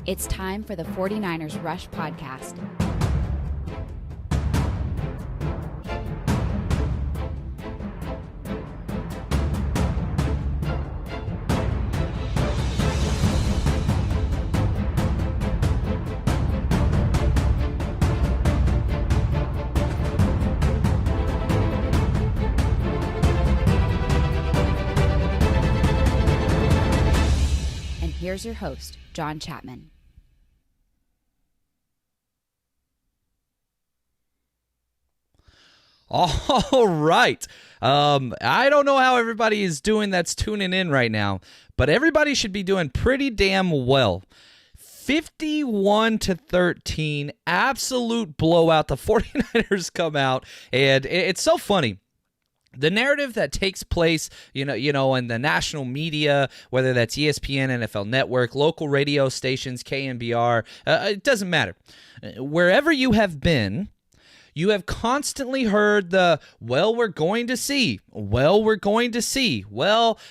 It's time for the 49ers Rush podcast. And here's your host, John Chapman. All right. I don't know how everybody is doing that's tuning in right now, but everybody should be doing pretty damn well. 51-13, absolute blowout. The 49ers come out, and it's so funny. The narrative that takes place, in the national media, whether that's ESPN, NFL Network, local radio stations, KNBR, it doesn't matter. Wherever you have been, you have constantly heard the, we're going to see. Well,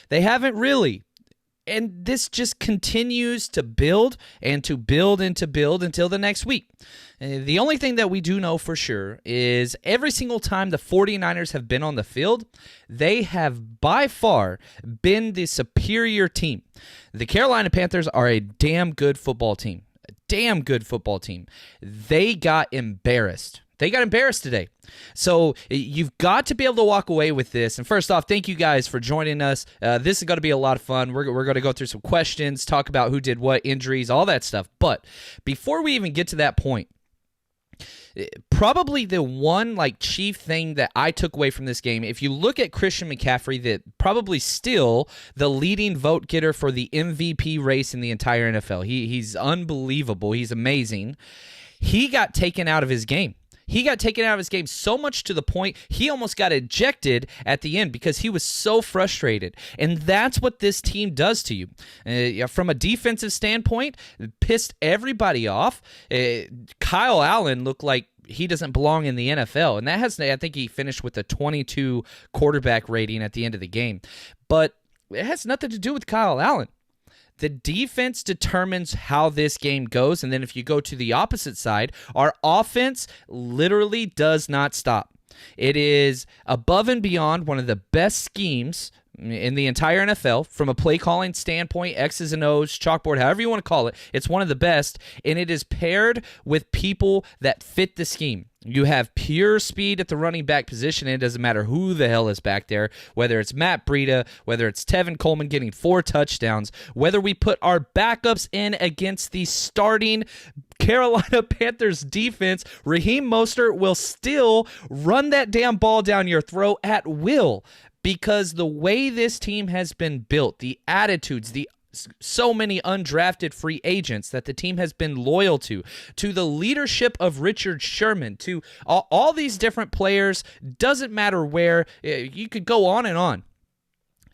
they haven't really. And this just continues to build and to build and to build until the next week. The only thing that we do know for sure is every single time the 49ers have been on the field, they have by far been the superior team. The Carolina Panthers are a damn good football team. They got embarrassed. Today. So you've got to be able to walk away with this. And first off, thank you guys for joining us. This is going to be a lot of fun. We're going to go through some questions, talk about who did what, injuries, all that stuff. But before we even get to that point, probably the one chief thing that I took away from this game, if you look at Christian McCaffrey, that probably still the leading vote getter for the MVP race in the entire NFL. He's unbelievable. He's amazing. He got taken out of his game. So much to the point he almost got ejected at the end because he was so frustrated. And that's what this team does to you. From a defensive standpoint, it pissed everybody off. Kyle Allen looked like he doesn't belong in the NFL. And I think he finished with a 22 quarterback rating at the end of the game. But it has nothing to do with Kyle Allen. The defense determines how this game goes, and then if you go to the opposite side, our offense literally does not stop. It is above and beyond one of the best schemes in the entire NFL from a play calling standpoint, X's and O's, chalkboard, however you want to call it. It's one of the best, and it is paired with people that fit the scheme. You have pure speed at the running back position, and it doesn't matter who the hell is back there, whether it's Matt Breida, whether it's Tevin Coleman getting 4 touchdowns, whether we put our backups in against the starting Carolina Panthers defense, Raheem Mostert will still run that damn ball down your throat at will. Because the way this team has been built, the attitudes, so many undrafted free agents that the team has been loyal to the leadership of Richard Sherman, to all these different players, doesn't matter where, you could go on and on.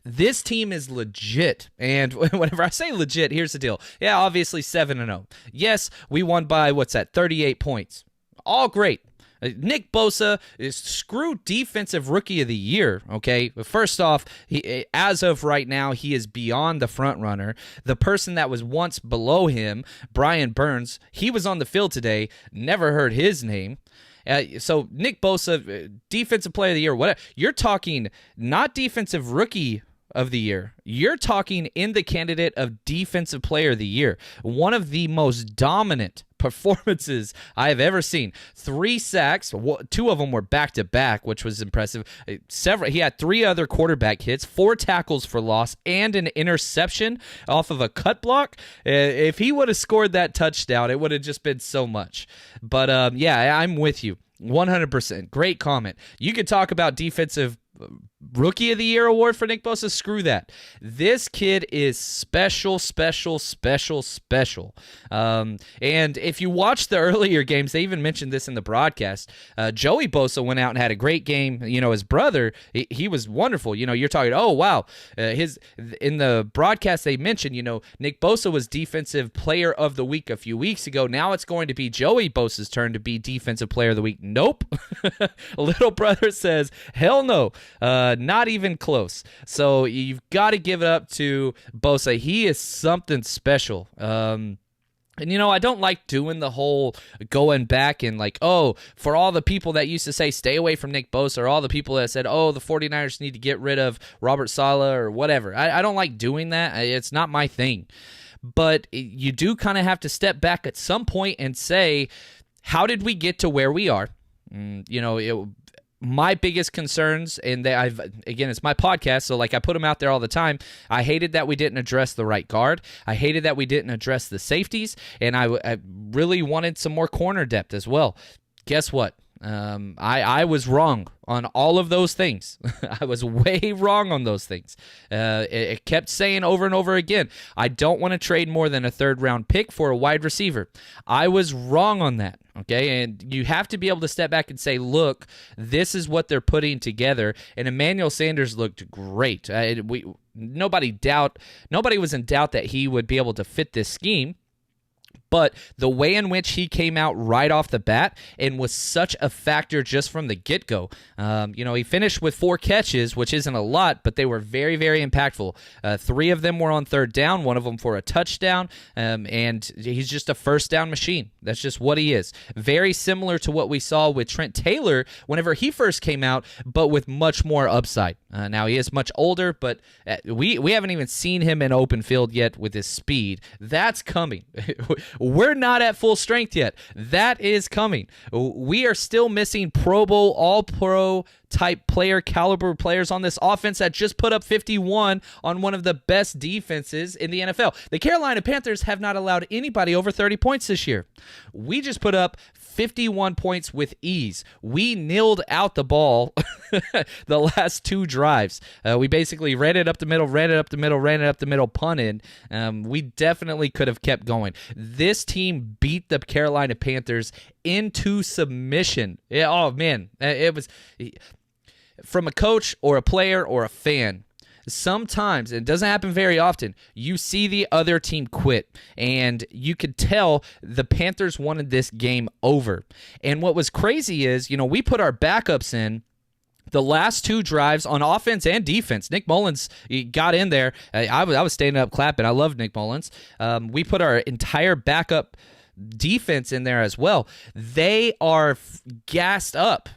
This team is legit, and whenever I say legit, here's the deal. Yeah, obviously 7-0. Yes, we won by, 38 points. All great. Nick Bosa is screw defensive rookie of the year, okay? First off, as of right now, he is beyond the front runner. The person that was once below him, Brian Burns, he was on the field today, never heard his name. So Nick Bosa, defensive player of the year, whatever. You're talking not defensive rookie of the year. You're talking in the candidate of defensive player of the year. One of the most dominant performances I have ever seen. 3 sacks, 2 of them were back-to-back, which was impressive. He had 3 other quarterback hits, 4 tackles for loss, and an interception off of a cut block. If he would have scored that touchdown, it would have just been so much. But yeah, I'm with you 100%. Great comment. You could talk about defensive Rookie of the Year award for Nick Bosa, screw that. This kid is special. And if you watch the earlier games, they even mentioned this in the broadcast. Joey Bosa went out and had a great game. His brother, he was wonderful. You're talking, oh, wow. In the broadcast, they mentioned, Nick Bosa was Defensive Player of the Week a few weeks ago. Now it's going to be Joey Bosa's turn to be Defensive Player of the Week. Nope. Little brother says, hell no. Not even close. So you've got to give it up to Bosa. He is something special. And, I don't like doing the whole going back and like, oh, for all the people that used to say stay away from Nick Bosa, or all the people that said, oh, the 49ers need to get rid of Robert Saleh or whatever. I don't like doing that. It's not my thing. But you do kind of have to step back at some point and say, how did we get to where we are? My biggest concerns, and again, it's my podcast, so like I put them out there all the time. I hated that we didn't address the right guard. I hated that we didn't address the safeties, and I really wanted some more corner depth as well. Guess what? I was wrong on all of those things. I was way wrong on those things. It kept saying over and over again, I don't want to trade more than a third-round pick for a wide receiver. I was wrong on that, okay? And you have to be able to step back and say, look, this is what they're putting together. And Emmanuel Sanders looked great. Nobody was in doubt that he would be able to fit this scheme. But the way in which he came out right off the bat and was such a factor just from the get-go. He finished with 4 catches, which isn't a lot, but they were very, very impactful. 3 of them were on third down, one of them for a touchdown, and he's just a first-down machine. That's just what he is. Very similar to what we saw with Trent Taylor whenever he first came out, but with much more upside. Now, he is much older, but we haven't even seen him in open field yet with his speed. That's coming. We're not at full strength yet. That is coming. We are still missing Pro Bowl, All-Pro type player, caliber players on this offense that just put up 51 on one of the best defenses in the NFL. The Carolina Panthers have not allowed anybody over 30 points this year. We just put up 51 points with ease. We nilled out the ball the last 2 drives. We basically ran it up the middle, punted. We definitely could have kept going. This team beat the Carolina Panthers into submission. Oh, man. It was from a coach or a player or a fan. Sometimes, and it doesn't happen very often, you see the other team quit, and you could tell the Panthers wanted this game over. And what was crazy is, we put our backups in the last 2 drives on offense and defense. Nick Mullins got in there. I was standing up clapping. I love Nick Mullins. We put our entire backup defense in there as well. They are gassed up.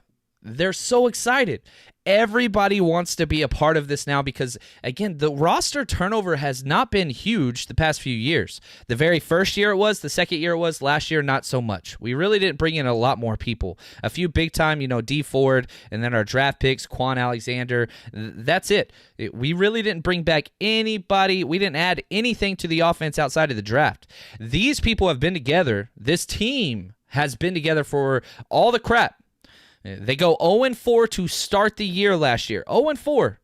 They're so excited. Everybody wants to be a part of this now because, again, the roster turnover has not been huge the past few years. The very first year it was, the second year it was, last year not so much. We really didn't bring in a lot more people. A few big-time, D Ford, and then our draft picks, Quan Alexander. That's it. We really didn't bring back anybody. We didn't add anything to the offense outside of the draft. These people have been together. This team has been together for all the crap. They go 0-4 to start the year last year. 0-4.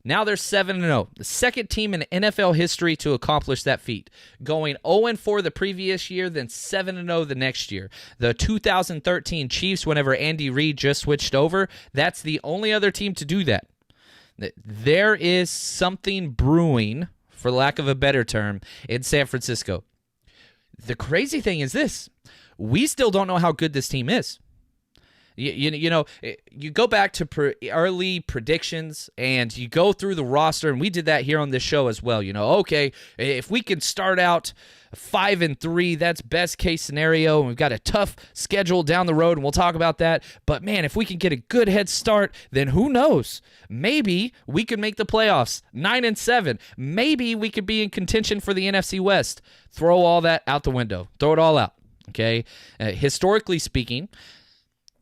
Now they're 7-0. The second team in NFL history to accomplish that feat. Going 0-4 the previous year, then 7-0 the next year. The 2013 Chiefs, whenever Andy Reid just switched over, that's the only other team to do that. There is something brewing, for lack of a better term, in San Francisco. The crazy thing is this. We still don't know how good this team is. You go back to early predictions and you go through the roster, and we did that here on this show as well. Okay, if we can start out 5-3, that's best case scenario, and we've got a tough schedule down the road, and we'll talk about that. But man, if we can get a good head start, then who knows? Maybe we could make the playoffs 9-7. Maybe we could be in contention for the NFC West. Throw all that out the window. Throw it all out. Okay, historically speaking,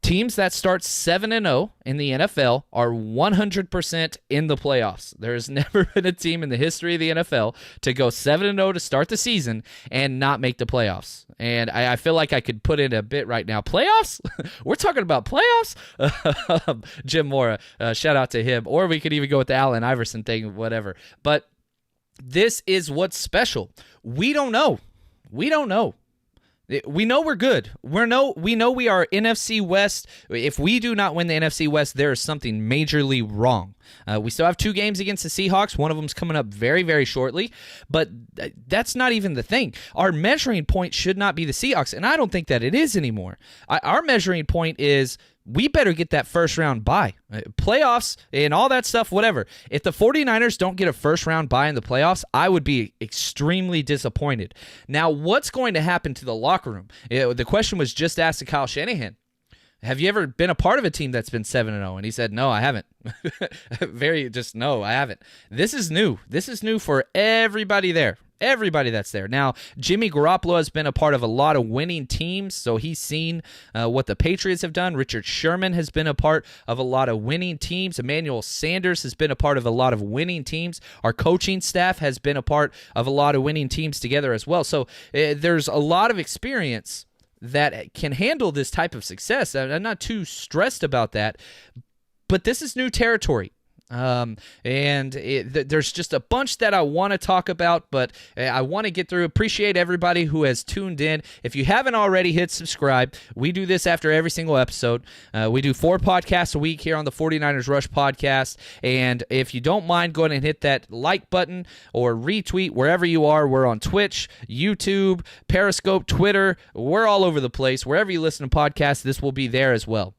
teams that start 7-0 in the NFL are 100% in the playoffs. There has never been a team in the history of the NFL to go 7-0 to start the season and not make the playoffs. And I feel like I could put in a bit right now. Playoffs? We're talking about playoffs? Jim Mora, shout out to him. Or we could even go with the Allen Iverson thing, whatever. But this is what's special. We don't know. We know we're good. We know we are NFC West. If we do not win the NFC West, there is something majorly wrong. We still have 2 games against the Seahawks. One of them's coming up very, very shortly. But that's not even the thing. Our measuring point should not be the Seahawks, and I don't think that it is anymore. Our measuring point is we better get that first round bye. Playoffs and all that stuff, whatever. If the 49ers don't get a first round bye in the playoffs, I would be extremely disappointed. Now, what's going to happen to the locker room? The question was just asked to Kyle Shanahan. Have you ever been a part of a team that's been 7-0? And he said, no, I haven't. No, I haven't. This is new. This is new for everybody there. Everybody that's there. Now, Jimmy Garoppolo has been a part of a lot of winning teams, so he's seen what the Patriots have done. Richard Sherman has been a part of a lot of winning teams. Emmanuel Sanders has been a part of a lot of winning teams. Our coaching staff has been a part of a lot of winning teams together as well. So there's a lot of experience that can handle this type of success. I'm not too stressed about that, but this is new territory. There's just a bunch that I want to talk about, but I want to get through. Appreciate everybody who has tuned in. If you haven't already, hit subscribe. We do this after every single episode. We do 4 podcasts a week here on the 49ers Rush podcast, and if you don't mind, go ahead and hit that like button or retweet wherever you are. We're on Twitch, YouTube, Periscope, Twitter. We're all over the place. Wherever you listen to podcasts, this will be there as well.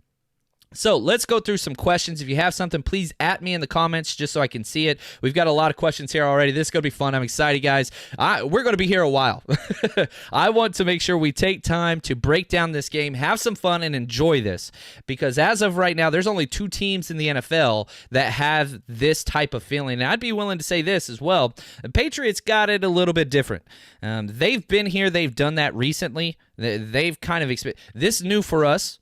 So let's go through some questions. If you have something, please at me in the comments just so I can see it. We've got a lot of questions here already. This is going to be fun. I'm excited, guys. We're going to be here a while. I want to make sure we take time to break down this game, have some fun, and enjoy this. Because as of right now, there's only 2 teams in the NFL that have this type of feeling. And I'd be willing to say this as well. The Patriots got it a little bit different. They've been here. They've done that recently. They've kind of this is new for us.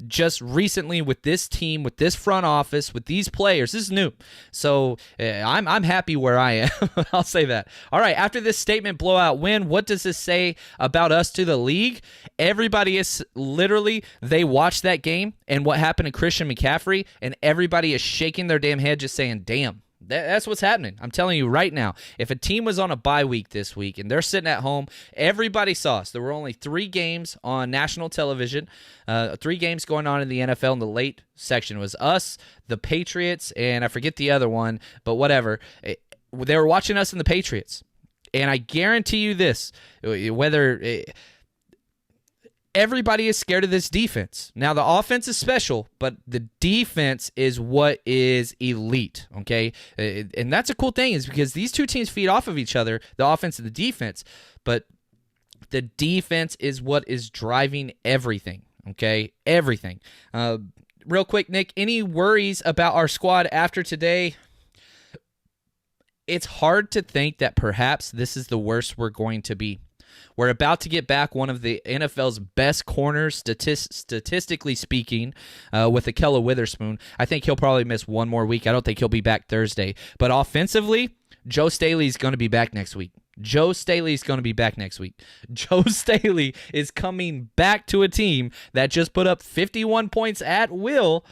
Just recently with this team, with this front office, with these players. This is new. So I'm happy where I am. I'll say that. All right, after this statement blowout win, what does this say about us to the league? Everybody is literally, they watched that game and what happened to Christian McCaffrey, and everybody is shaking their damn head just saying, damn. That's what's happening. I'm telling you right now, if a team was on a bye week this week and they're sitting at home, everybody saw us. There were only 3 games on national television, 3 games going on in the NFL in the late section. It was us, the Patriots, and I forget the other one, but whatever. They were watching us and the Patriots. And I guarantee you this, whether everybody is scared of this defense. Now, the offense is special, but the defense is what is elite, okay? And that's a cool thing is because these 2 teams feed off of each other, the offense and the defense, but the defense is what is driving everything, okay? Everything. Real quick, Nick, any worries about our squad after today? It's hard to think that perhaps this is the worst we're going to be. We're about to get back one of the NFL's best corners, statistically speaking, with Akella Witherspoon. I think he'll probably miss one more week. I don't think he'll be back Thursday. But offensively, Joe Staley's going to be back next week. Joe Staley is coming back to a team that just put up 51 points at will.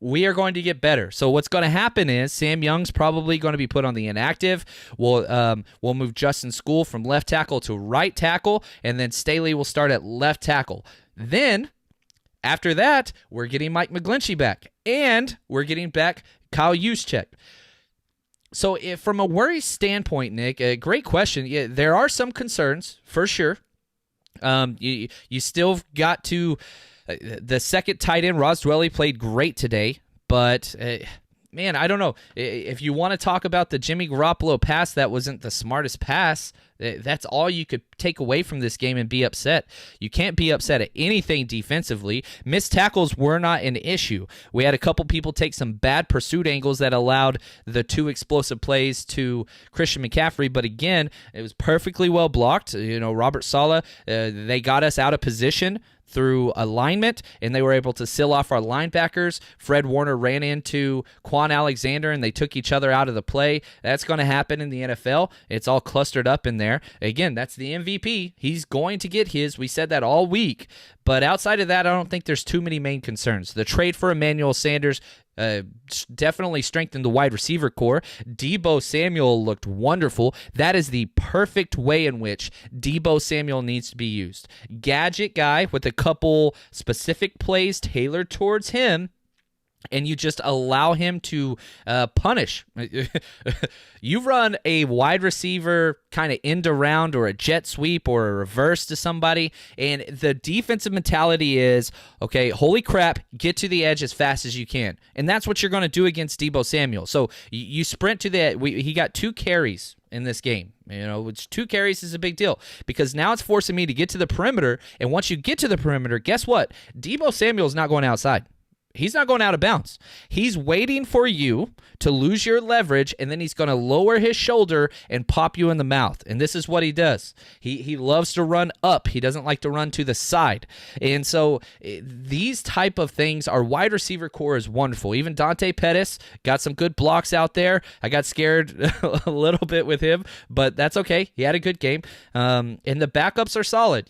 We are going to get better. So what's going to happen is Sam Young's probably going to be put on the inactive. We'll move Justin School from left tackle to right tackle, and then Staley will start at left tackle. Then, after that, we're getting Mike McGlinchey back, and we're getting back Kyle Juszczyk. So from a worry standpoint, Nick, a great question. Yeah, there are some concerns, for sure. You still got to... The second tight end, Ross Dwelley, played great today, but, man, I don't know. If you want to talk about the Jimmy Garoppolo pass, that wasn't the smartest pass. That's all you could take away from this game and be upset. You can't be upset at anything defensively. Missed tackles were not an issue. We had a couple people take some bad pursuit angles that allowed the 2 explosive plays to Christian McCaffrey, but again, it was perfectly well blocked. Robert Saleh, they got us out of position through alignment, and they were able to seal off our linebackers. Fred Warner ran into Quan Alexander, and they took each other out of the play. That's going to happen in the NFL. It's all clustered up in there. Again, that's the MVP. He's going to get his. We said that all week. But outside of that, I don't think there's too many main concerns. The trade for Emmanuel Sanders definitely strengthened the wide receiver core. Deebo Samuel looked wonderful. That is the perfect way in which Deebo Samuel needs to be used. Gadget guy with a couple specific plays tailored towards him. and you just allow him to punish. You run a wide receiver kind of end around or a jet sweep or a reverse to somebody, and the defensive mentality is, okay, holy crap, get to the edge as fast as you can. And that's what you're going to do against Deebo Samuel. So you sprint to the – he got 2 carries in this game, which 2 carries is a big deal because now it's forcing me to get to the perimeter, and once you get to the perimeter, guess what? Deebo Samuel's not going outside. He's not going out of bounds. He's waiting for you to lose your leverage, and then he's going to lower his shoulder and pop you in the mouth. And this is what he does. He loves to run up. He doesn't like to run to the side. And so these type of things, our wide receiver core is wonderful. Even Dante Pettis got some good blocks out there. I got scared a little bit with him, but that's okay. He had a good game. And the backups are solid.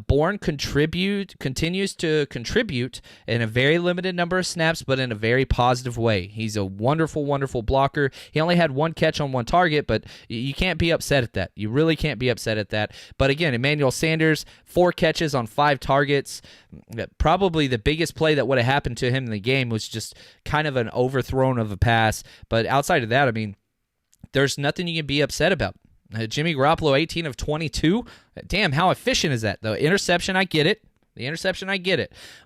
Bourne continues to contribute in a very limited number of snaps, but in a very positive way. He's a wonderful, wonderful blocker. He only had 1 catch on 1 target, but you can't be upset at that. You really can't be upset at that. But again, Emmanuel Sanders, 4 catches on 5 targets. Probably the biggest play that would have happened to him in the game was just kind of an overthrown of a pass. But outside of that, there's nothing you can be upset about. Jimmy Garoppolo, 18 of 22. Damn, how efficient is that, though? Interception, I get it.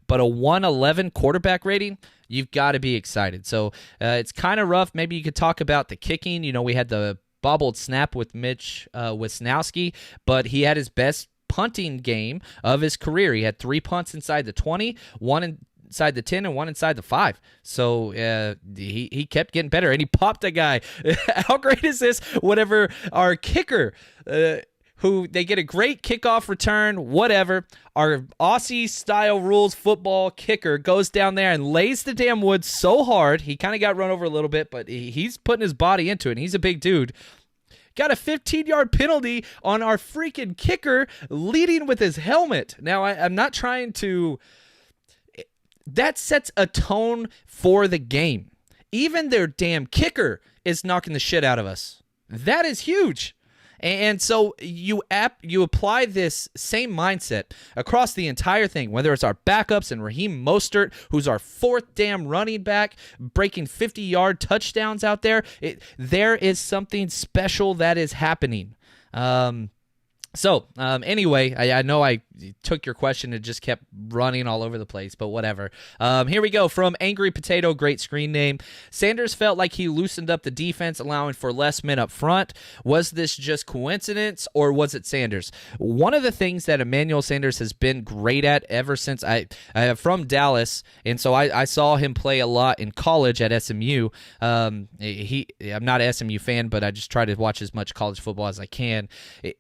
But a 111 quarterback rating, you've got to be excited. So it's kind of rough. Maybe you could talk about the kicking. We had the bobbled snap with Mitch Wisnowski, but he had his best punting game of his career. He had 3 punts inside the 20, 1 inside the 10, and 1 inside the 5. So he kept getting better, and he popped a guy. How great is this? Whatever our kicker, who they get a great kickoff return, whatever. Our Aussie-style rules football kicker goes down there and lays the damn wood so hard. He kind of got run over a little bit, but he's putting his body into it, and he's a big dude. Got a 15-yard penalty on our freaking kicker leading with his helmet. Now, I'm not trying to... That sets a tone for the game. Even their damn kicker is knocking the shit out of us. That is huge. And so you apply this same mindset across the entire thing, whether it's our backups and Raheem Mostert, who's our 4th damn running back, breaking 50-yard touchdowns out there. There is something special that is happening. Anyway, I know I took your question and just kept running all over the place, but whatever. Here we go. From Angry Potato, great screen name. Sanders felt like he loosened up the defense, allowing for less men up front. Was this just coincidence, or was it Sanders? One of the things that Emmanuel Sanders has been great at ever since I from Dallas, and so I saw him play a lot in college at SMU. I'm not an SMU fan, but I just try to watch as much college football as I can.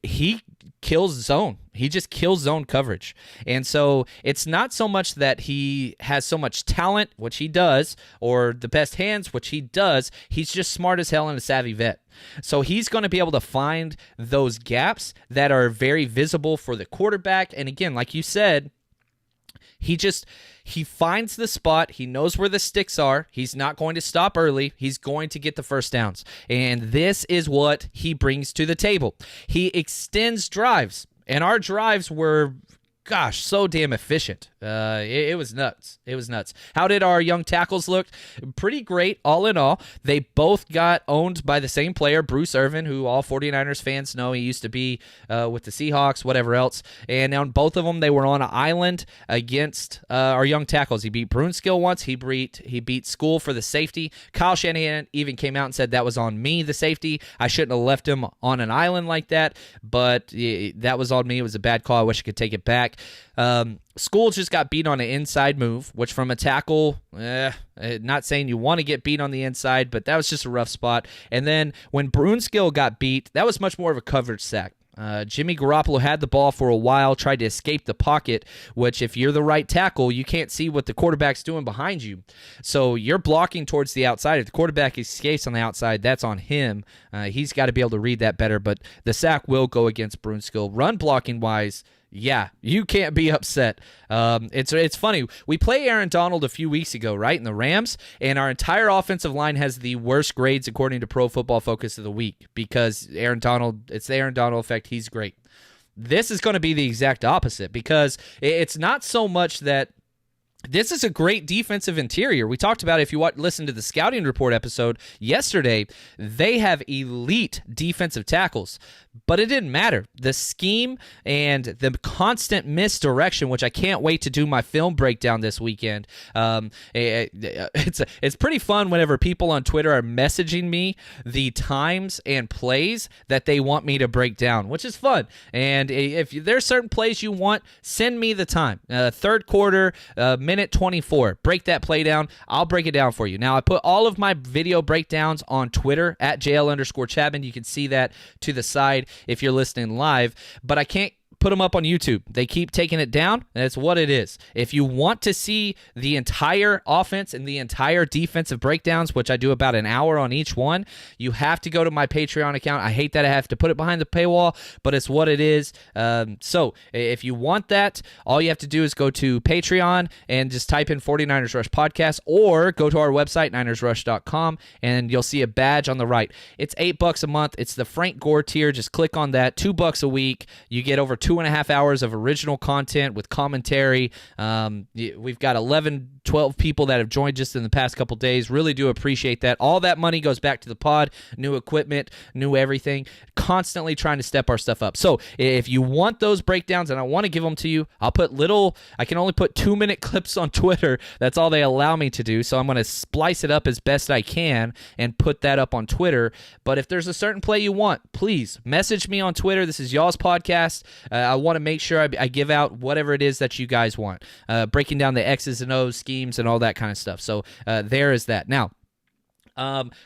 He kills zone. He just kills zone coverage. And so it's not so much that he has so much talent, which he does, or the best hands, which he does. He's just smart as hell and a savvy vet. So he's going to be able to find those gaps that are very visible for the quarterback. And again, like you said, he finds the spot. He knows where the sticks are. He's not going to stop early. He's going to get the first downs. And this is what he brings to the table. He extends drives. And our drives were, gosh, so damn efficient. It was nuts. It was nuts. How did our young tackles look? Pretty great, all in all. They both got owned by the same player, Bruce Irvin, who all 49ers fans know. He used to be with the Seahawks, whatever else. And on both of them, they were on an island against our young tackles. He beat Brunskill once. He beat School for the safety. Kyle Shanahan even came out and said that was on me, the safety. I shouldn't have left him on an island like that, but that was on me. It was a bad call. I wish I could take it back. School just got beat on an inside move, which from a tackle, not saying you want to get beat on the inside, but that was just a rough spot. And then when Brunskill got beat, that was much more of a coverage sack. Jimmy Garoppolo had the ball for a while, tried to escape the pocket, which if you're the right tackle, you can't see what the quarterback's doing behind you. So you're blocking towards the outside. If the quarterback escapes on the outside, that's on him. He's got to be able to read that better, but the sack will go against Brunskill. Run blocking-wise, yeah, you can't be upset. It's funny. We play Aaron Donald a few weeks ago, right, in the Rams, and our entire offensive line has the worst grades according to Pro Football Focus of the week because it's the Aaron Donald effect. He's great. This is going to be the exact opposite because it's not so much that This is a great defensive interior. We talked about, if you listen to the scouting report episode yesterday, they have elite defensive tackles. But it didn't matter. The scheme and the constant misdirection, which I can't wait to do my film breakdown this weekend. It's pretty fun whenever people on Twitter are messaging me the times and plays that they want me to break down, which is fun. And if there's certain plays you want, send me the time. Third quarter, minute 24. Break that play down. I'll break it down for you. Now, I put all of my video breakdowns on Twitter at JL_Chapman. You can see that to the side if you're listening live, but I can't put them up on YouTube. They keep taking it down, and it's what it is. If you want to see the entire offense and the entire defensive breakdowns, which I do about an hour on each one, you have to go to my Patreon account. I hate that I have to put it behind the paywall, but it's what it is. So if you want that, all you have to do is go to Patreon and just type in 49ers Rush Podcast, or go to our website, ninersrush.com, and you'll see a badge on the right. It's $8 a month. It's the Frank Gore tier. Just click on that. $2 a week. You get over 2.5 hours of original content with commentary. We've got 12 people that have joined just in the past couple days. Really do appreciate that. All that money goes back to the pod, new equipment, new everything, constantly trying to step our stuff up. So if you want those breakdowns and I want to give them to you, I can only put 2-minute clips on Twitter. That's all they allow me to do. So I'm going to splice it up as best I can and put that up on Twitter. But if there's a certain play you want, please message me on Twitter. This is y'all's podcast. I want to make sure I give out whatever it is that you guys want, breaking down the X's and O's, schemes, and all that kind of stuff. So there is that. Now,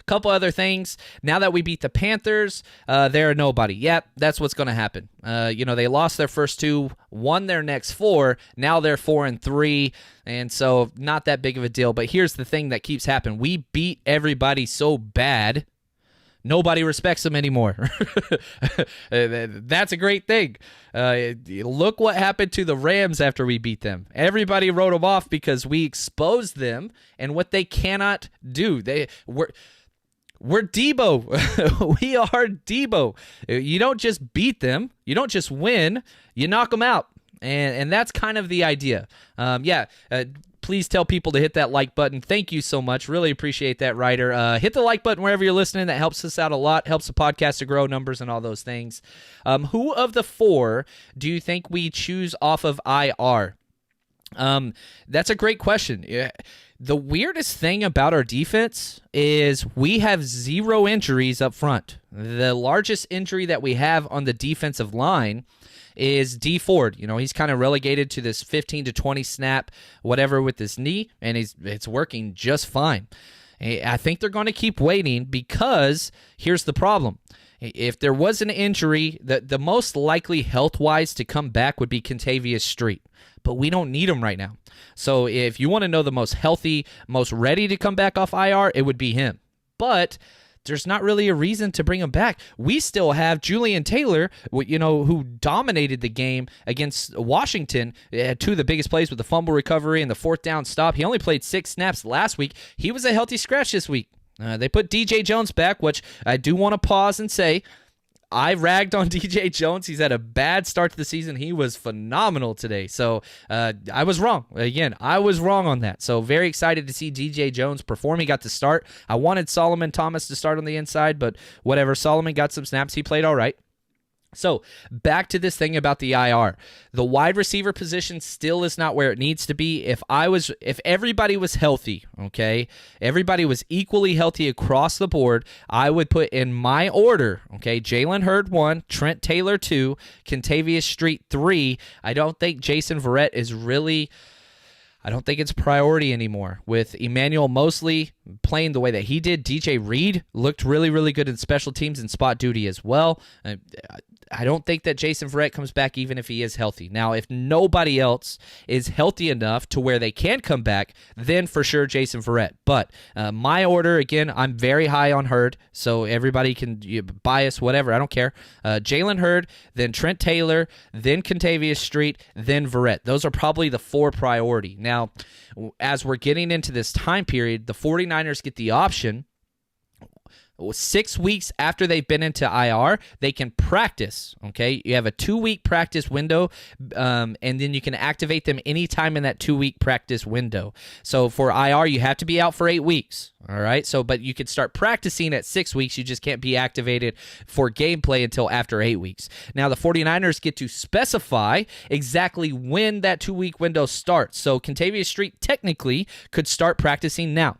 couple other things. Now that we beat the Panthers, they're nobody. Yep, that's what's going to happen. They lost their first 2, won their next 4. Now they're 4-3, and so not that big of a deal. But here's the thing that keeps happening. We beat everybody so bad, nobody respects them anymore. That's a great thing. Look what happened to the Rams after we beat them. Everybody wrote them off because we exposed them and what they cannot do. We're Deebo. We are Deebo. You don't just beat them. You don't just win. You knock them out. And that's kind of the idea. Please tell people to hit that like button. Thank you so much. Really appreciate that, Ryder. Hit the like button wherever you're listening. That helps us out a lot. Helps the podcast to grow numbers and all those things. Who of the 4 do you think we choose off of IR? That's a great question. The weirdest thing about our defense is we have 0 injuries up front. The largest injury that we have on the defensive line is D Ford. He's kind of relegated to this 15 to 20 snap, whatever, with his knee, and it's working just fine. I think they're going to keep waiting because here's the problem. If there was an injury, the most likely health-wise to come back would be Kentavious Street, but we don't need him right now. So if you want to know the most healthy, most ready to come back off IR, it would be him. But there's not really a reason to bring him back. We still have Julian Taylor, who dominated the game against Washington. Had 2 of the biggest plays with the fumble recovery and the 4th down stop. He only played 6 snaps last week. He was a healthy scratch this week. They put DJ Jones back, which I do want to pause and say, I ragged on DJ Jones. He's had a bad start to the season. He was phenomenal today. So I was wrong. Again, I was wrong on that. So very excited to see DJ Jones perform. He got to start. I wanted Solomon Thomas to start on the inside, but whatever. Solomon got some snaps. He played all right. So back to this thing about the IR. The wide receiver position still is not where it needs to be. If everybody was healthy, okay, everybody was equally healthy across the board, I would put in my order, okay, Jalen Hurd 1, Trent Taylor 2, Kentavious Street 3. I don't think Jason Verrett is really... I don't think it's priority anymore. With Emmanuel Mosley playing the way that he did, DJ Reed looked really, really good in special teams and spot duty as well. I don't think that Jason Verrett comes back even if he is healthy. Now, if nobody else is healthy enough to where they can come back, then for sure Jason Verrett. But my order, again, I'm very high on Hurd, so everybody can bias, whatever, I don't care. Jalen Hurd, then Trent Taylor, then Kentavious Street, then Verrett. Those are probably the 4 priority. Now, as we're getting into this time period, the 49ers get the option. 6 weeks after they've been into IR, they can practice, okay? You have a 2-week practice window, and then you can activate them anytime in that 2-week practice window. So for IR, you have to be out for 8 weeks, all right? So, but you can start practicing at 6 weeks. You just can't be activated for gameplay until after 8 weeks. Now, the 49ers get to specify exactly when that 2-week window starts. So Kentavious Street technically could start practicing now.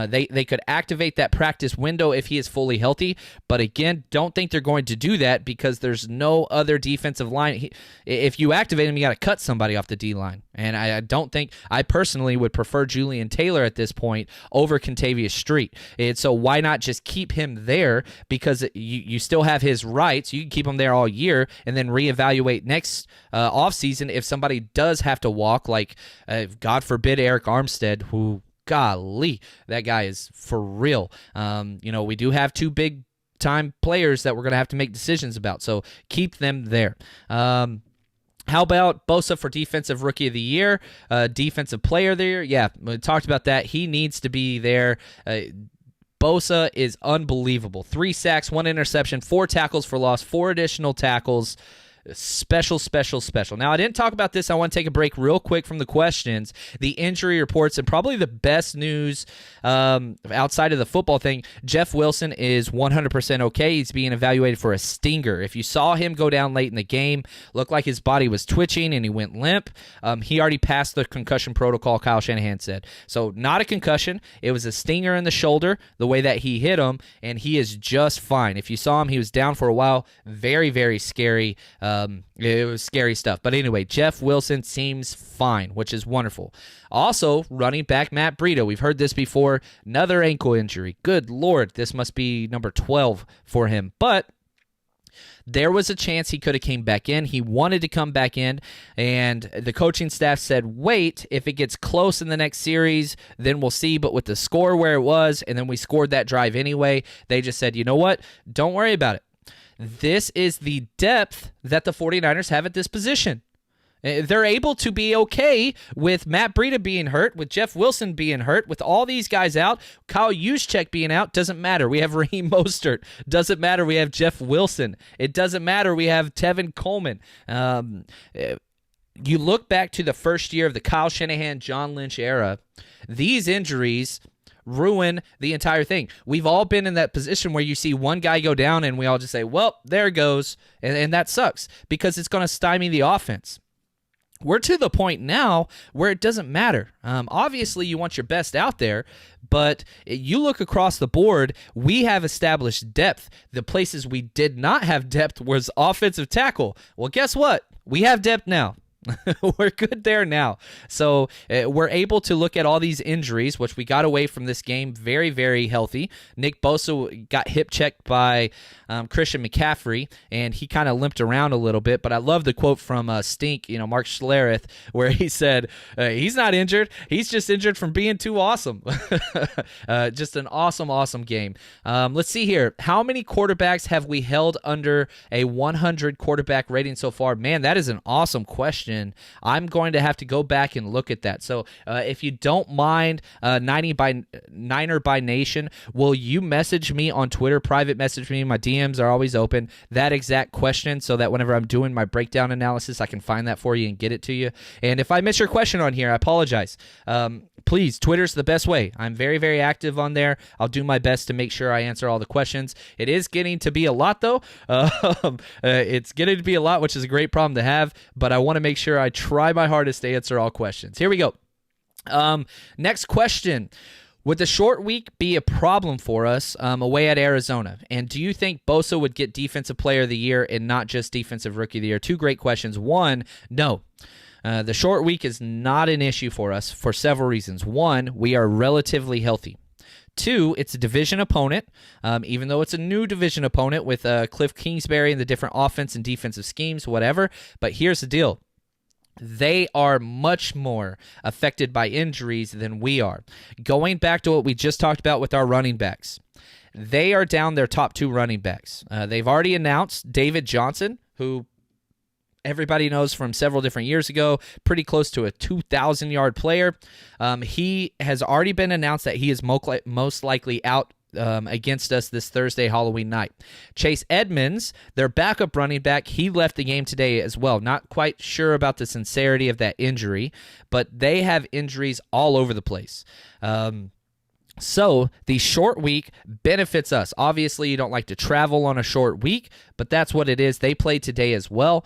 They could activate that practice window if he is fully healthy, but again, don't think they're going to do that because there's no other defensive line. If you activate him, you got to cut somebody off the D-line, and I don't think I personally would prefer Julian Taylor at this point over Kentavious Street. And so why not just keep him there because you still have his rights. You can keep him there all year and then reevaluate next offseason if somebody does have to walk, like God forbid Eric Armstead, who golly, that guy is for real. We do have 2 big-time players that we're going to have to make decisions about, so keep them there. How about Bosa for Defensive Rookie of the Year, Defensive Player of the Year? Yeah, we talked about that. He needs to be there. Bosa is unbelievable. 3 sacks, 1 interception, 4 tackles for loss, 4 additional tackles. Special. Now, I didn't talk about this. I want to take a break real quick from the questions. The injury reports, and probably the best news outside of the football thing, Jeff Wilson is 100% okay. He's being evaluated for a stinger. If you saw him go down late in the game, looked like his body was twitching and he went limp. He already passed the concussion protocol, Kyle Shanahan said. So not a concussion. It was a stinger in the shoulder, the way that he hit him, and he is just fine. If you saw him, he was down for a while. Very, very scary. It was scary stuff. But anyway, Jeff Wilson seems fine, which is wonderful. Also, running back Matt Breida. We've heard this before. Another ankle injury. Good Lord, this must be number 12 for him. But there was a chance he could have came back in. He wanted to come back in, and the coaching staff said, wait, if it gets close in the next series, then we'll see. But with the score where it was, and then we scored that drive anyway, they just said, you know what? Don't worry about it. This is the depth that the 49ers have at this position. They're able to be okay with Matt Breida being hurt, with Jeff Wilson being hurt, with all these guys out. Kyle Juszczyk being out, doesn't matter. We have Raheem Mostert. Doesn't matter. We have Jeff Wilson. It doesn't matter. We have Tevin Coleman. You look back to the first year of the Kyle Shanahan, John Lynch era, these injuries ruin the entire thing. We've all been in that position where you see one guy go down and we all just say, well, there it goes. And that sucks because it's going to stymie the offense. We're to the point now where it doesn't matter. Obviously, you want your best out there, but you look across the board, we have established depth. The places we did not have depth was offensive tackle. Well, guess what? We have depth now. We're good there now. So we're able to look at all these injuries, which we got away from this game very, very healthy. Nick Bosa got hip checked by Christian McCaffrey, and he kind of limped around a little bit. But I love the quote from Stink, Mark Schlereth, where he said, he's not injured. He's just injured from being too awesome. Just an awesome game. Let's see here. How many quarterbacks have we held under a 100 quarterback rating so far? Man, that is an awesome question. I'm going to have to go back and look at that. So if you don't mind, Niner by Nation, will you message me on Twitter, private message me? My DMs are always open. That exact question so that whenever I'm doing my breakdown analysis, I can find that for you and get it to you. And if I miss your question on here, I apologize. Please, Twitter's the best way. I'm very, very active on there. I'll do my best to make sure I answer all the questions. It is getting to be a lot, though. It's getting to be a lot, which is a great problem to have, but I want to make sure I try my hardest to answer all questions. Here we go. Next question. Would the short week be a problem for us away at Arizona? And do you think Bosa would get Defensive Player of the Year and not just Defensive Rookie of the Year? 2 great questions. 1, no. The short week is not an issue for us for several reasons. 1, we are relatively healthy. 2, it's a division opponent, even though it's a new division opponent with Cliff Kingsbury and the different offense and defensive schemes, whatever. But here's the deal. They are much more affected by injuries than we are. Going back to what we just talked about with our running backs, they are down their top 2 running backs. They've already announced David Johnson, who everybody knows from several different years ago, pretty close to a 2,000-yard player. He has already been announced that he is most likely out against us this Thursday, Halloween night. Chase Edmonds, their backup running back, he left the game today as well. Not quite sure about the sincerity of that injury, but they have injuries all over the place. So the short week benefits us. Obviously, you don't like to travel on a short week, but that's what it is. They play today as well.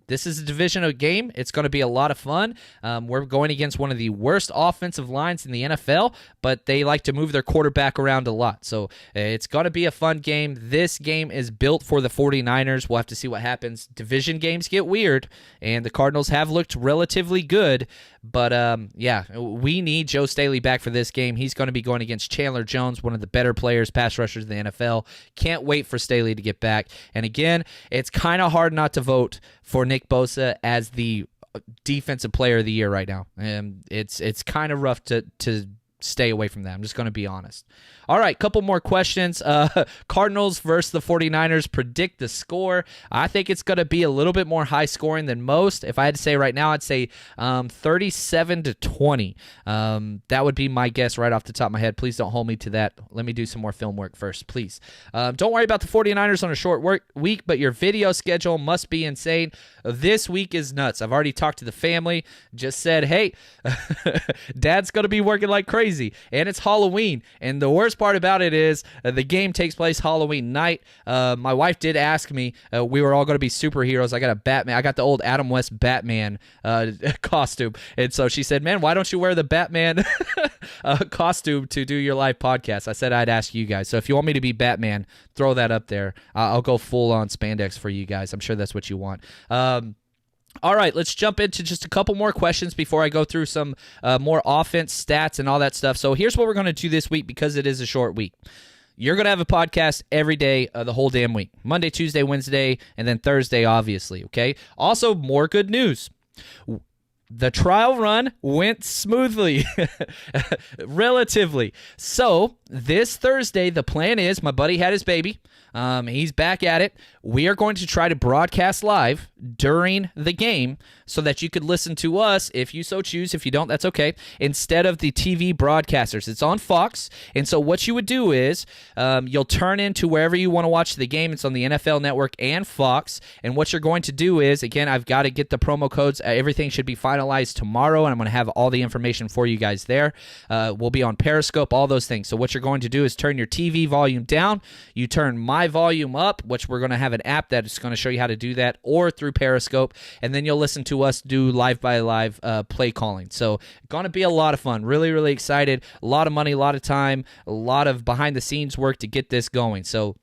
This is a divisional game. It's going to be a lot of fun. We're going against one of the worst offensive lines in the NFL, but they like to move their quarterback around a lot. So it's going to be a fun game. This game is built for the 49ers. We'll have to see what happens. Division games get weird, and the Cardinals have looked relatively good, but we need Joe Staley back for this game. He's going to be going against Chandler Jones, one of the better players, pass rushers in the NFL. Can't wait for Staley to get back. And again, it's kind of hard not to vote for Nick Bosa as the defensive player of the year right now. And it's kind of rough to stay away from that. I'm just going to be honest. All right, couple more questions. Cardinals versus the 49ers. Predict the score. I think it's going to be a little bit more high scoring than most. If I had to say right now, I'd say 37-20. That would be my guess right off the top of my head. Please don't hold me to that. Let me do some more film work first, please. Don't worry about the 49ers on a short work week, but your video schedule must be insane. This week is nuts. I've already talked to the family. Just said, hey, Dad's going to be working like crazy, and it's Halloween. And the worst part about it is the game takes place Halloween night. My wife did ask me, we were all going to be superheroes. I got a Batman. I got the old Adam West Batman costume. And so she said, man, why don't you wear the Batman costume to do your live podcast? I said I'd ask you guys. So if you want me to be Batman, throw that up there. I'll go full on spandex for you guys. I'm sure that's what you want. All right, let's jump into just a couple more questions before I go through some more offense stats and all that stuff. So here's what we're going to do this week because it is a short week. You're going to have a podcast every day the whole damn week. Monday, Tuesday, Wednesday, and then Thursday, obviously, okay? Also, more good news. The trial run went smoothly, relatively. So this Thursday, the plan is, my buddy had his baby. He's back at it. We are going to try to broadcast live during the game so that you could listen to us if you so choose. If you don't, that's okay. Instead of the TV broadcasters. It's on Fox. And so what you would do is you'll turn into wherever you want to watch the game. It's on the NFL Network and Fox. And what you're going to do is, again, I've got to get the promo codes. Everything should be finalized tomorrow, and I'm going to have all the information for you guys there. We'll be on Periscope, all those things. So what you're going to do is turn your TV volume down. You turn my volume up, which we're going to have an app that's going to show you how to do that, or through Periscope, and then you'll listen to us do live-by-live play calling. So going to be a lot of fun. Really, really excited. A lot of money, a lot of time, a lot of behind-the-scenes work to get this going. So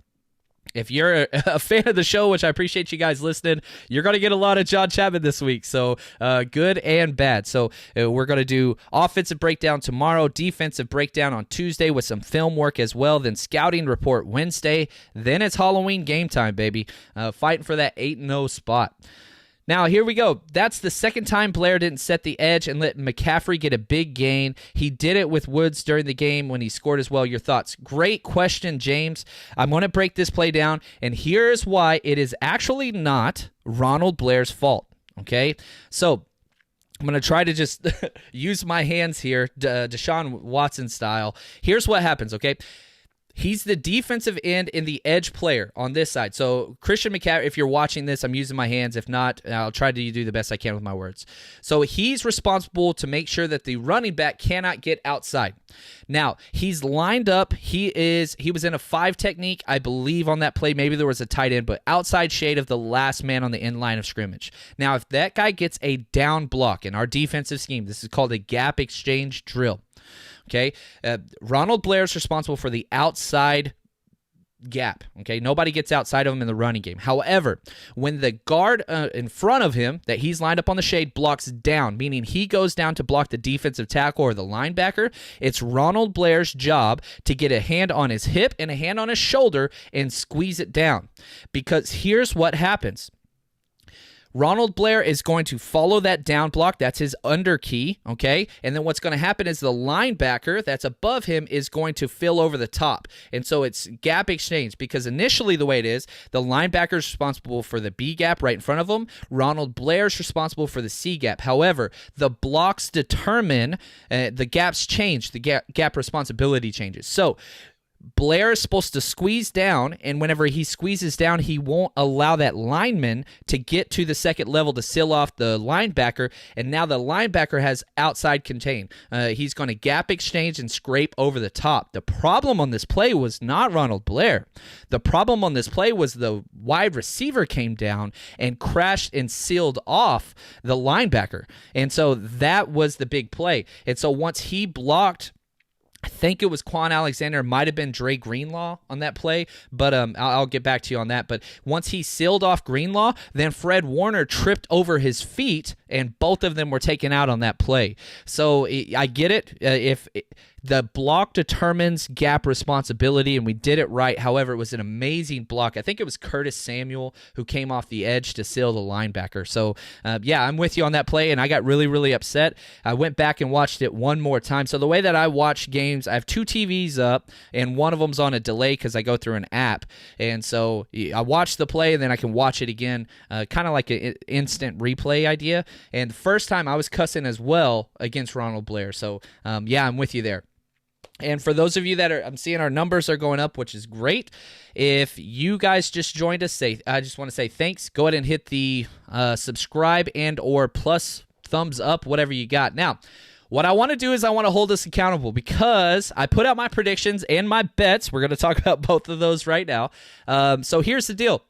if you're a fan of the show, which I appreciate you guys listening, you're going to get a lot of John Chapman this week, so good and bad. So we're going to do offensive breakdown tomorrow, defensive breakdown on Tuesday with some film work as well, then scouting report Wednesday. Then it's Halloween game time, baby, fighting for that 8-0 spot. Now, here we go. That's the second time Blair didn't set the edge and let McCaffrey get a big gain. He did it with Woods during the game when he scored as well. Your thoughts? Great question, James. I'm going to break this play down, and here's why it is actually not Ronald Blair's fault, okay? So I'm going to try to just use my hands here, Deshaun Watson style. Here's what happens, okay? He's the defensive end and the edge player on this side. So Christian McCaffrey, if you're watching this, I'm using my hands. If not, I'll try to do the best I can with my words. So he's responsible to make sure that the running back cannot get outside. Now, he's lined up. He was in a 5 technique, I believe, on that play. Maybe there was a tight end, but outside shade of the last man on the end line of scrimmage. Now, if that guy gets a down block in our defensive scheme, this is called a gap exchange drill. Okay, Ronald Blair's responsible for the outside gap. Okay, nobody gets outside of him in the running game. However, when the guard in front of him that he's lined up on the shade blocks down, meaning he goes down to block the defensive tackle or the linebacker, it's Ronald Blair's job to get a hand on his hip and a hand on his shoulder and squeeze it down. Because here's what happens. Ronald Blair is going to follow that down block. That's his under key, okay? And then what's going to happen is the linebacker that's above him is going to fill over the top. And so it's gap exchange because initially the way it is, the linebacker is responsible for the B gap right in front of him. Ronald Blair is responsible for the C gap. However, the blocks determine the gaps change. The gap responsibility changes. So Blair is supposed to squeeze down, and whenever he squeezes down, he won't allow that lineman to get to the second level to seal off the linebacker, and now the linebacker has outside contain. He's going to gap exchange and scrape over the top. The problem on this play was not Ronald Blair. The problem on this play was the wide receiver came down and crashed and sealed off the linebacker, and so that was the big play. And so once he blocked, I think it was Quan Alexander, might have been Dre Greenlaw on that play, but I'll get back to you on that. But once he sealed off Greenlaw, then Fred Warner tripped over his feet, and both of them were taken out on that play. So I get it. If the block determines gap responsibility, and we did it right. However, it was an amazing block. I think it was Curtis Samuel who came off the edge to seal the linebacker. So, yeah, I'm with you on that play, and I got really, really upset. I went back and watched it one more time. So the way that I watch games, I have 2 TVs up, and one of them's on a delay because I go through an app. And so I watch the play, and then I can watch it again, kind of like an instant replay idea. And the first time I was cussing as well against Ronald Blair. So, yeah, I'm with you there. And for those of you that I'm seeing our numbers are going up, which is great. If you guys just joined us, I just want to say thanks. Go ahead and hit the subscribe and or plus thumbs up, whatever you got. Now, what I want to do is I want to hold us accountable because I put out my predictions and my bets. We're going to talk about both of those right now. So here's the deal.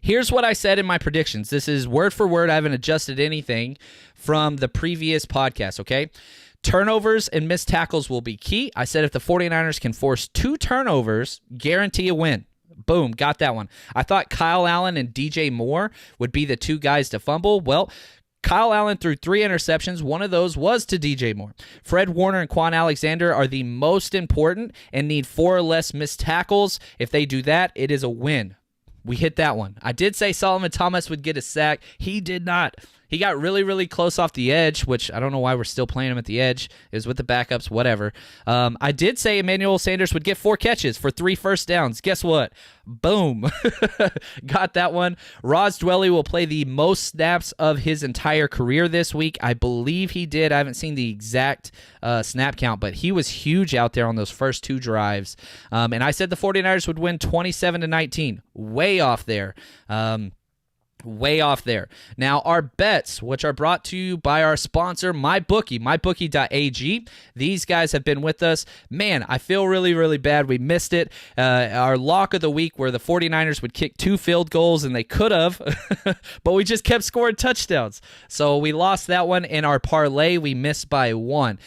Here's what I said in my predictions. This is word for word. I haven't adjusted anything from the previous podcast, okay? Turnovers and missed tackles will be key. I said if the 49ers can force 2 turnovers, guarantee a win. Boom, got that one. I thought Kyle Allen and DJ Moore would be the 2 guys to fumble. Well, Kyle Allen threw 3 interceptions. One of those was to DJ Moore. Fred Warner and Quan Alexander are the most important and need 4 or less missed tackles. If they do that, it is a win. We hit that one. I did say Solomon Thomas would get a sack. He did not. He got really, really close off the edge, which I don't know why we're still playing him at the edge. It was with the backups, whatever. I did say Emmanuel Sanders would get 4 catches for 3 first downs. Guess what? Boom. Got that one. Roz Dwelly will play the most snaps of his entire career this week. I believe he did. I haven't seen the exact snap count, but he was huge out there on those first 2 drives. And I said the 49ers would win 27-19. Way off there. Way off there. Now, our bets, which are brought to you by our sponsor, MyBookie, mybookie.ag. These guys have been with us. Man, I feel really, really bad. We missed it. Our lock of the week where the 49ers would kick 2 field goals, and they could have, but we just kept scoring touchdowns. So we lost that one. In our parlay, we missed by 1.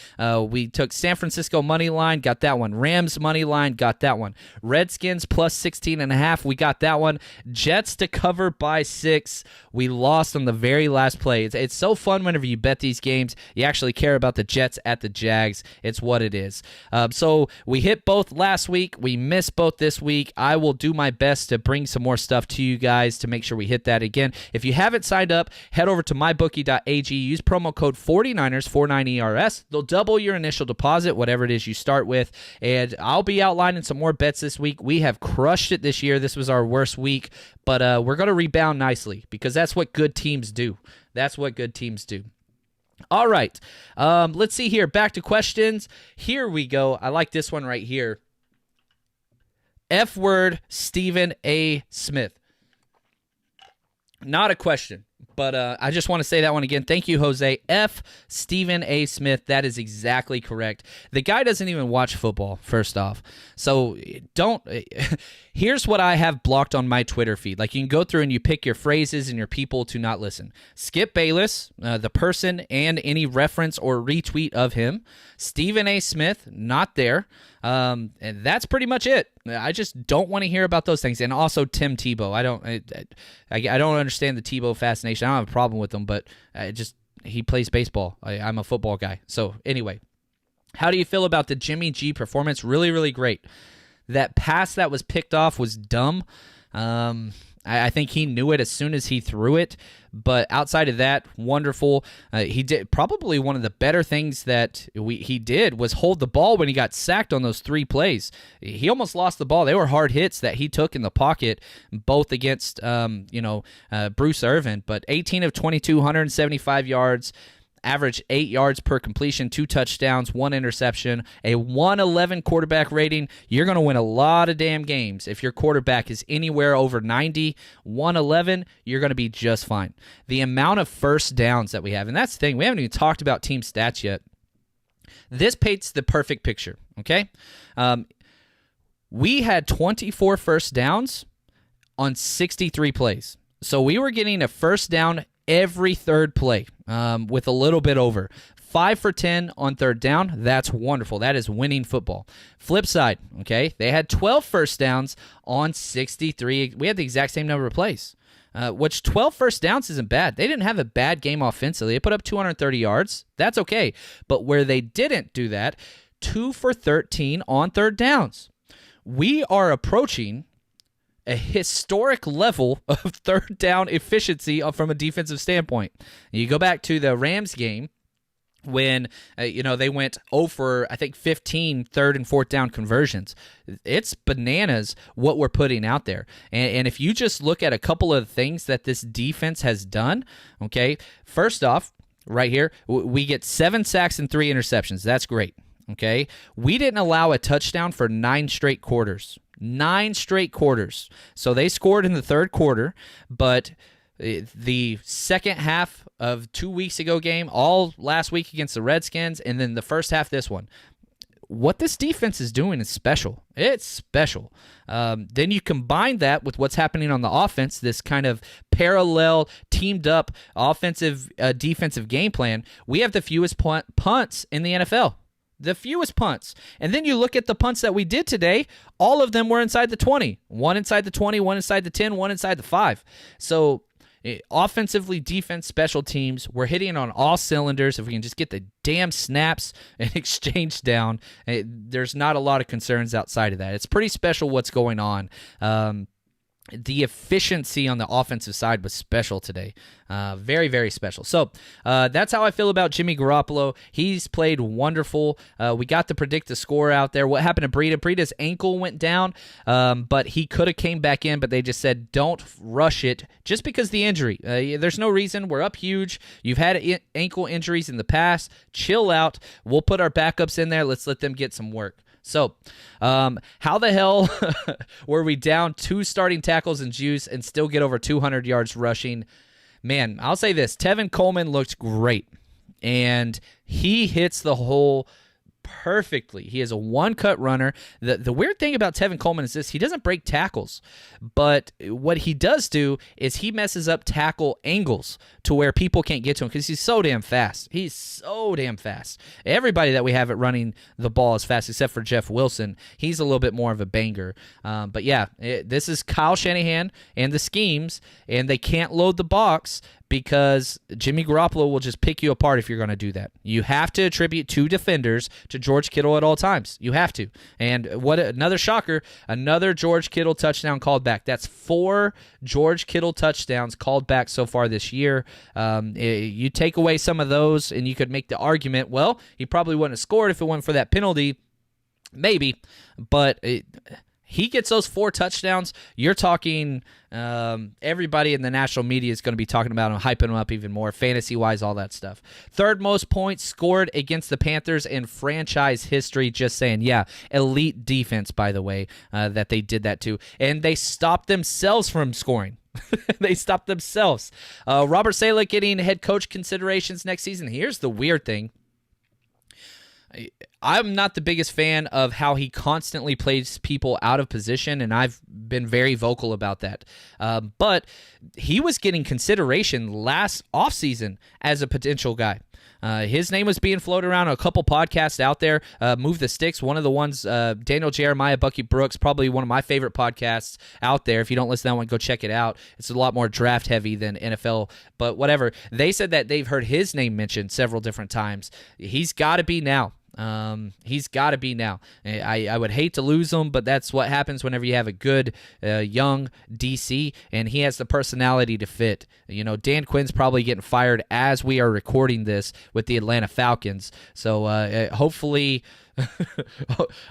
We took San Francisco money line, got that one. Rams money line, got that one. Redskins plus 16.5, we got that one. Jets to cover by 6. We lost on the very last play. It's so fun whenever you bet these games. You actually care about the Jets at the Jags. It's what it is. So we hit both last week. We missed both this week. I will do my best to bring some more stuff to you guys to make sure we hit that again. If you haven't signed up, head over to mybookie.ag. Use promo code 49ers, 49ERS. They'll double your initial deposit, whatever it is you start with. And I'll be outlining some more bets this week. We have crushed it this year. This was our worst week, but we're going to rebound nicely because that's what good teams do. That's what good teams do. All right. Let's see here. Back to questions. Here we go. I like this one right here. F word Stephen A. Smith. Not a question, but I just want to say that one again. Thank you, Jose. F. Stephen A. Smith. That is exactly correct. The guy doesn't even watch football, first off. So don't... Here's what I have blocked on my Twitter feed. Like, you can go through and you pick your phrases and your people to not listen. Skip Bayless, the person, and any reference or retweet of him. Stephen A. Smith, not there. And that's pretty much it. I just don't want to hear about those things. And also Tim Tebow. I don't understand the Tebow fascination. I don't have a problem with him, but he plays baseball. I'm a football guy. So anyway, how do you feel about the Jimmy G performance? Really, really great. That pass that was picked off was dumb. I think he knew it as soon as he threw it. But outside of that, wonderful. He did probably one of the better things that he did was hold the ball when he got sacked on those 3 plays. He almost lost the ball. They were hard hits that he took in the pocket, both against Bruce Irvin. But 18 of 22, 175 yards. averaged 8 yards per completion, 2 touchdowns, 1 interception, a 111 quarterback rating. You're going to win a lot of damn games. If your quarterback is anywhere over 90, 111, you're going to be just fine. The amount of first downs that we have, and that's the thing, we haven't even talked about team stats yet. This paints the perfect picture, okay? We had 24 first downs on 63 plays. So we were getting a first down every third play with a little bit over. 5 for 10 on third down. That's wonderful. That is winning football. Flip side, okay? They had 12 first downs on 63. We had the exact same number of plays, which 12 first downs isn't bad. They didn't have a bad game offensively. They put up 230 yards. That's okay. But where they didn't do that, 2 for 13 on third downs. We are approaching a historic level of third down efficiency from a defensive standpoint. You go back to the Rams game when they went 0 for, I think, 15 third and fourth down conversions. It's bananas what we're putting out there. And if you just look at a couple of things that this defense has done, okay, first off, right here, we get 7 sacks and 3 interceptions. That's great. Okay, we didn't allow a touchdown for 9 straight quarters. 9 straight quarters. So they scored in the third quarter, but the second half of 2 weeks ago game, all last week against the Redskins, and then the first half this one. What this defense is doing is special. It's special. Then you combine that with what's happening on the offense, this kind of parallel, teamed-up offensive defensive game plan. We have the fewest punts in the NFL. The fewest punts. And then you look at the punts that we did today, all of them were inside the 20. 1 inside the 20, 1 inside the 10, 1 inside the 5. So offensively, defense, special teams, we're hitting on all cylinders. If we can just get the damn snaps and exchange down, there's not a lot of concerns outside of that. It's pretty special what's going on. The efficiency on the offensive side was special today. Very, very special. So that's how I feel about Jimmy Garoppolo. He's played wonderful. We got to predict the score out there. What happened to Breida? Breida's ankle went down, but he could have came back in, but they just said don't rush it just because the injury. There's no reason. We're up huge. You've had ankle injuries in the past. Chill out. We'll put our backups in there. Let's let them get some work. So, how the hell were we down 2 starting tackles and juice and still get over 200 yards rushing? Man, I'll say this. Tevin Coleman looked great, and he hits the hole perfectly. He is a one-cut runner. The weird thing about Tevin Coleman is this. He doesn't break tackles, but what he does do is he messes up tackle angles to where people can't get to him because he's so damn fast. He's so damn fast. Everybody that we have at running the ball is fast except for Jeff Wilson. He's a little bit more of a banger. But yeah, this is Kyle Shanahan and the schemes, and they can't load the box because Jimmy Garoppolo will just pick you apart if you're going to do that. You have to attribute 2 defenders to George Kittle at all times. You have to. And what another shocker, another George Kittle touchdown called back. That's 4 George Kittle touchdowns called back so far this year. You take away some of those, and you could make the argument, well, he probably wouldn't have scored if it wasn't for that penalty. Maybe. But he gets those 4 touchdowns. You're talking everybody in the national media is going to be talking about him, hyping him up even more, fantasy-wise, all that stuff. 3rd most points scored against the Panthers in franchise history. Just saying, yeah, elite defense, by the way, that they did that too. And they stopped themselves from scoring. They stopped themselves. Robert Saleh getting head coach considerations next season. Here's the weird thing. I'm not the biggest fan of how he constantly plays people out of position, and I've been very vocal about that. But he was getting consideration last offseason as a potential guy. His name was being floated around a couple podcasts out there. Move the Sticks, one of the ones, Daniel Jeremiah, Bucky Brooks, probably one of my favorite podcasts out there. If you don't listen to that one, go check it out. It's a lot more draft heavy than NFL, but whatever. They said that they've heard his name mentioned several different times. He's got to be now. He's got to be now. I would hate to lose him, but that's what happens whenever you have a good young DC, and he has the personality to fit. You know, Dan Quinn's probably getting fired as we are recording this with the Atlanta Falcons. So hopefully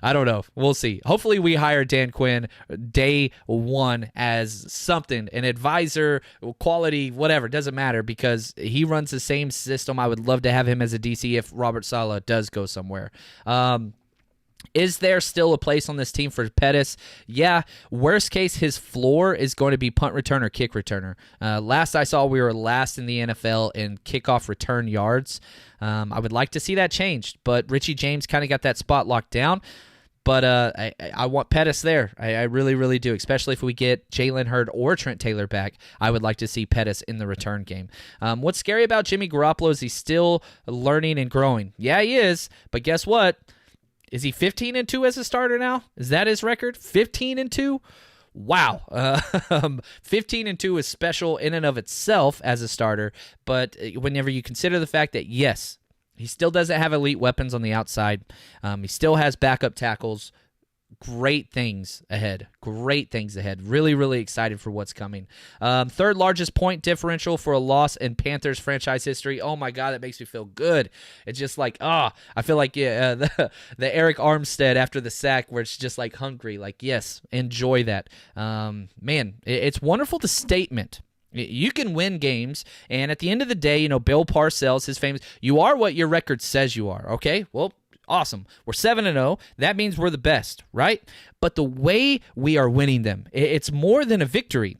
I don't know. We'll see. Hopefully we hire Dan Quinn day one as something, an advisor, quality, whatever. Doesn't matter because he runs the same system. I would love to have him as a DC if Robert Saleh does go somewhere. Is there still a place on this team for Pettis? Yeah. Worst case, his floor is going to be punt returner, kick returner. Last I saw, we were last in the NFL in kickoff return yards. I would like to see that changed, but Richie James kind of got that spot locked down. But I want Pettis there. I really, really do, especially if we get Jalen Hurd or Trent Taylor back. I would like to see Pettis in the return game. What's scary about Jimmy Garoppolo is he's still learning and growing. Yeah, he is, but guess what? Is he 15-2 as a starter now? Is that his record? 15-2? Wow. 15-2 is special in and of itself as a starter, but whenever you consider the fact that, yes, he still doesn't have elite weapons on the outside, he still has backup tackles, great things ahead. Great things ahead. Really, really excited for what's coming. Third largest point differential for a loss in Panthers franchise history. Oh my God, that makes me feel good. It's just like, I feel like the Eric Armstead after the sack where it's just like hungry. Like, yes, enjoy that. Man, it's wonderful to statement. You can win games, and at the end of the day, Bill Parcells, his famous, you are what your record says you are, okay? Well, awesome. We're 7-0. That means we're the best, right? But the way we are winning them, it's more than a victory.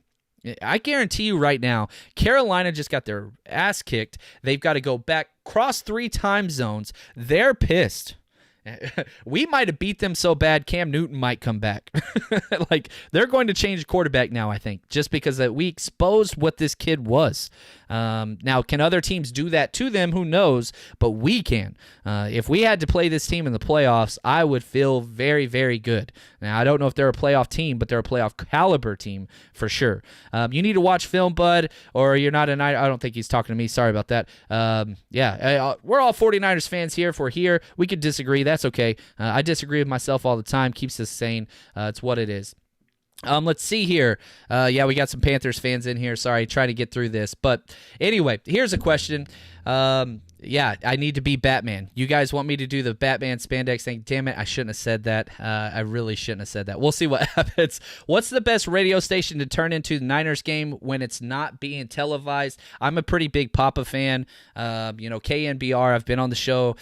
I guarantee you right now, Carolina just got their ass kicked. They've got to go back, cross 3 time zones. They're pissed. We might have beat them so bad Cam Newton might come back. Like, they're going to change quarterback now, I think, just because that we exposed what this kid was. Now, can other teams do that to them? Who knows? But we can. If we had to play this team in the playoffs, I would feel very, very good. Now, I don't know if they're a playoff team, but they're a playoff caliber team for sure. You need to watch film, bud, or you're not a Niner. I don't think he's talking to me. Sorry about that. We're all 49ers fans here. If we're here, we could disagree. That's okay. I disagree with myself all the time. Keeps us sane. It's what it is. Let's see here. We got some Panthers fans in here. Sorry, trying to get through this. But anyway, here's a question. I need to be Batman. You guys want me to do the Batman spandex thing? Damn it, I shouldn't have said that. I really shouldn't have said that. We'll see what happens. What's the best radio station to turn into the Niners game when it's not being televised? I'm a pretty big Papa fan. KNBR, I've been on the show,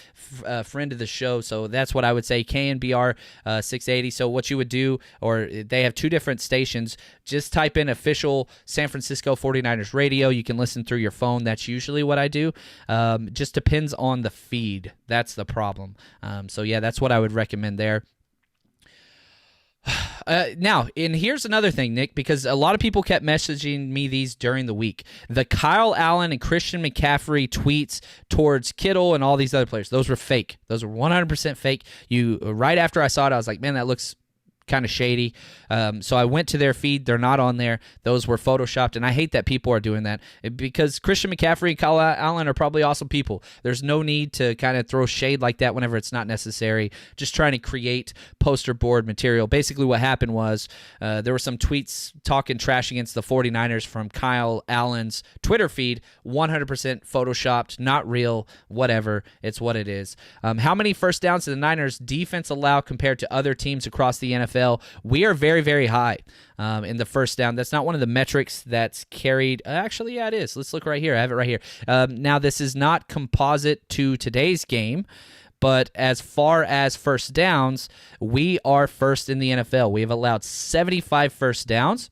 friend of the show, so that's what I would say, KNBR 680. So what you would do, or they have 2 different stations, just type in official San Francisco 49ers radio. You can listen through your phone. That's usually what I do. Just depends on the feed. That's the problem. That's what I would recommend there. Now, and here's another thing, Nick, because a lot of people kept messaging me these during the week. The Kyle Allen and Christian McCaffrey tweets towards Kittle and all these other players, those were fake. Those were 100% fake. Right after I saw it, I was like, man, that looks kind of shady. So I went to their feed. They're not on there. Those were photoshopped, and I hate that people are doing that because Christian McCaffrey and Kyle Allen are probably awesome people. There's no need to kind of throw shade like that whenever it's not necessary. Just trying to create poster board material. Basically what happened was there were some tweets talking trash against the 49ers from Kyle Allen's Twitter feed, 100% photoshopped, not real, whatever. It's what it is. How many first downs did the Niners defense allow compared to other teams across the NFL? We are very, very high in the first down. That's not one of the metrics that's carried. Actually, yeah, it is. Let's look right here. I have it right here. Now, this is not composite to today's game, but as far as first downs, we are first in the NFL. We have allowed 75 first downs,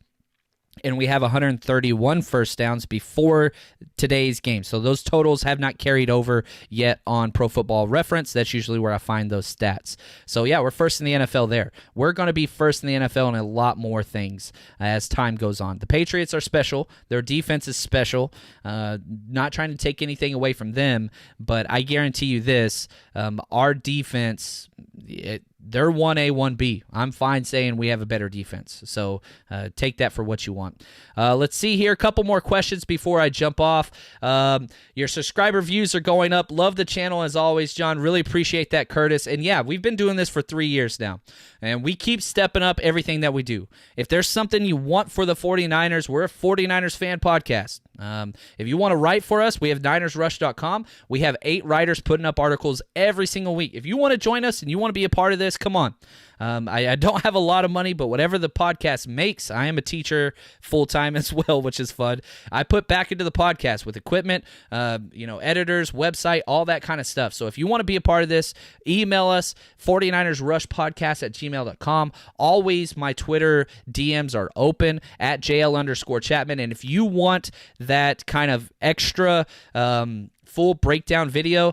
and we have 131 first downs before today's game. So those totals have not carried over yet on Pro Football Reference. That's usually where I find those stats. So, yeah, we're first in the NFL there. We're going to be first in the NFL in a lot more things as time goes on. The Patriots are special. Their defense is special. Not trying to take anything away from them, but I guarantee you this, our defense, they're 1A, 1B. I'm fine saying we have a better defense. So take that for what you want. Let's see here. A couple more questions before I jump off. Your subscriber views are going up. Love the channel as always, John. Really appreciate that, Curtis. And yeah, we've been doing this for 3 years now. And we keep stepping up everything that we do. If there's something you want for the 49ers, we're a 49ers fan podcast. If you want to write for us, we have NinersRush.com. We have 8 writers putting up articles every single week. If you want to join us and you want to be a part of this, come on. I don't have a lot of money, but whatever the podcast makes, I am a teacher full-time as well, which is fun. I put back into the podcast with equipment, editors, website, all that kind of stuff. So if you want to be a part of this, email us, 49ersrushpodcast@gmail.com. Always my Twitter DMs are open at JL_Chapman. And if you want that kind of extra full breakdown video,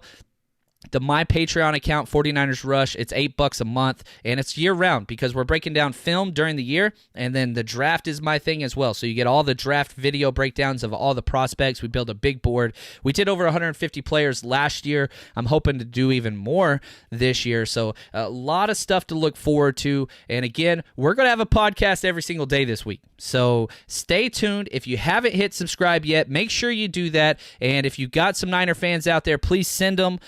my Patreon account, 49ers Rush, it's $8 a month, and it's year-round because we're breaking down film during the year, and then the draft is my thing as well. So you get all the draft video breakdowns of all the prospects. We build a big board. We did over 150 players last year. I'm hoping to do even more this year, so a lot of stuff to look forward to. And again, we're going to have a podcast every single day this week, so stay tuned. If you haven't hit subscribe yet, make sure you do that, and if you got some Niner fans out there, please send them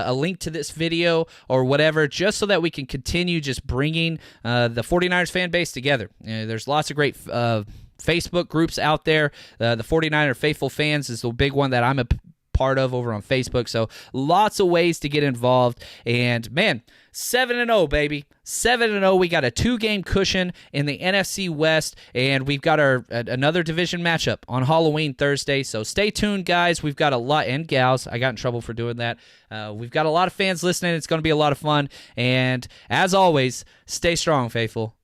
a link to this video or whatever, just so that we can continue just bringing the 49ers fan base together. There's lots of great Facebook groups out there. The 49er Faithful Fans is the big one that I'm a part of over on Facebook. So lots of ways to get involved. And man, 7-0, baby. 7-0. We got a 2-game cushion in the NFC West, and we've got our another division matchup on Halloween Thursday. So stay tuned, guys. We've got a lot, and gals. I got in trouble for doing that. We've got a lot of fans listening. It's going to be a lot of fun. And as always, stay strong, Faithful.